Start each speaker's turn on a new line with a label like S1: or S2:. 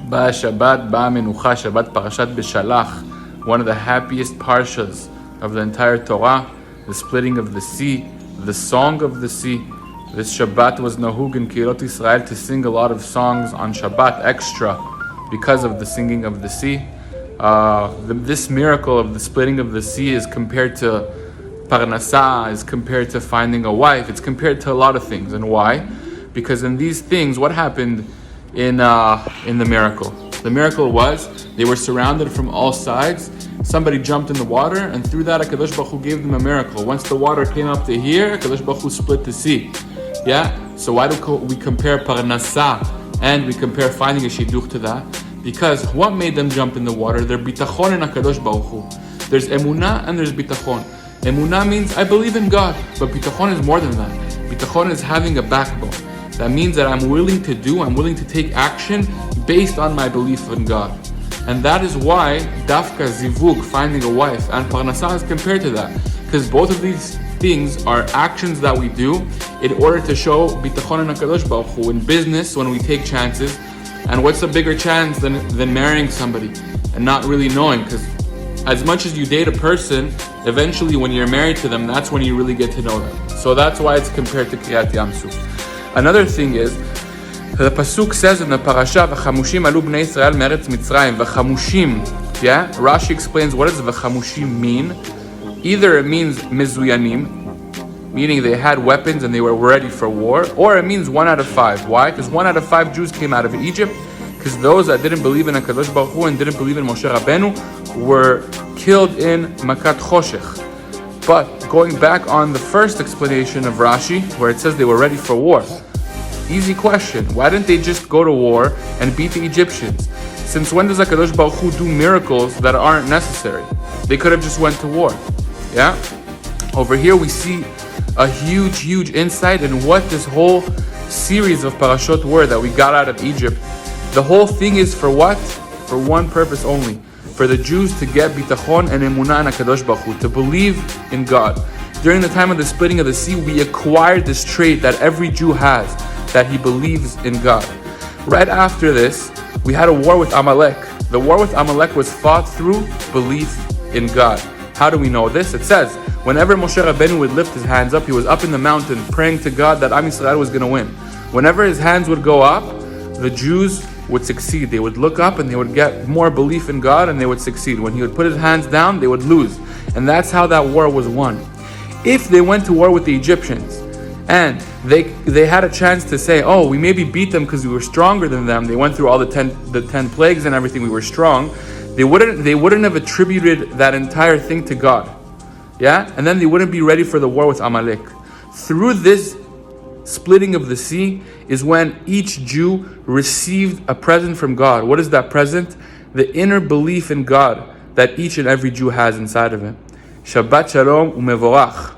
S1: Ba Shabbat, Ba Menucha, Shabbat Parashat Beshalach, one of the happiest parshas of the entire Torah, the splitting of the sea, the song of the sea. This Shabbat was nahug in Kehilot Israel to sing a lot of songs on Shabbat extra because of the singing of the sea. This miracle of the splitting of the sea is compared to Parnasah, is compared to finding a wife, it's compared to a lot of things. And why? Because in these things, what happened in the miracle? The miracle was they were surrounded from all sides. Somebody jumped in the water, and through that HaKadosh Baruch Hu gave them a miracle. Once the water came up to here, HaKadosh Baruch Hu split the sea. Yeah? So why do we compare Parnasah and we compare finding a shidduch to that? Because what made them jump in the water? Their bitachon in HaKadosh Baruch Hu. There's emunah and there's bitachon. Emunah means I believe in God, but bitachon is more than that. Bitachon is having a backbone. That means that I'm willing to take action based on my belief in God. And that is why dafka, zivug, finding a wife, and parnasah is compared to that. Because both of these things are actions that we do in order to show bitachon and HaKadosh Baruch Hu. In business, when we take chances, and what's a bigger chance than marrying somebody and not really knowing? Because as much as you date a person, eventually when you're married to them, that's when you really get to know them. So that's why it's compared to Kriyat Yam Suf. Another thing is, the pasuk says in the parasha, "V'chamushim alu bnei Israel meretz Mitzrayim." V'chamushim, yeah. Rashi explains what does v'chamushim mean. Either it means mezuyanim, meaning they had weapons and they were ready for war, or it means 1 out of 5. Why? Because 1 out of 5 Jews came out of Egypt. Because those that didn't believe in HaKadosh Baruch Hu and didn't believe in Moshe Rabbeinu were killed in Makat Choshech. But going back on the first explanation of Rashi, where it says they were ready for war. Easy question. Why didn't they just go to war and beat the Egyptians? Since when does HaKadosh Baruch Hu do miracles that aren't necessary? They could have just went to war. Yeah? Over here we see a huge insight in what this whole series of parashot were that we got out of Egypt. The whole thing is for what? For one purpose only. For the Jews to get bitachon and emunah in HaKadosh Baruch Hu, to believe in God. During the time of the splitting of the sea, we acquired this trait that every Jew has, that he believes in God. Right after this, we had a war with Amalek. The war with Amalek was fought through belief in God. How do we know this? It says, whenever Moshe Rabbeinu would lift his hands up, he was up in the mountain praying to God that Am Yisrael was going to win. Whenever his hands would go up, the Jews would succeed. They would look up and they would get more belief in God and they would succeed. When he would put his hands down, they would lose. And that's how that war was won. If they went to war with the Egyptians and they had a chance to say, oh, we maybe beat them because we were stronger than them, they went through all the 10 plagues and everything, we were strong, they wouldn't have attributed that entire thing to God. Yeah? And then they wouldn't be ready for the war with Amalek. Through this splitting of the sea is when each Jew received a present from God. What is that present? The inner belief in God that each and every Jew has inside of him. Shabbat Shalom u'mevorach.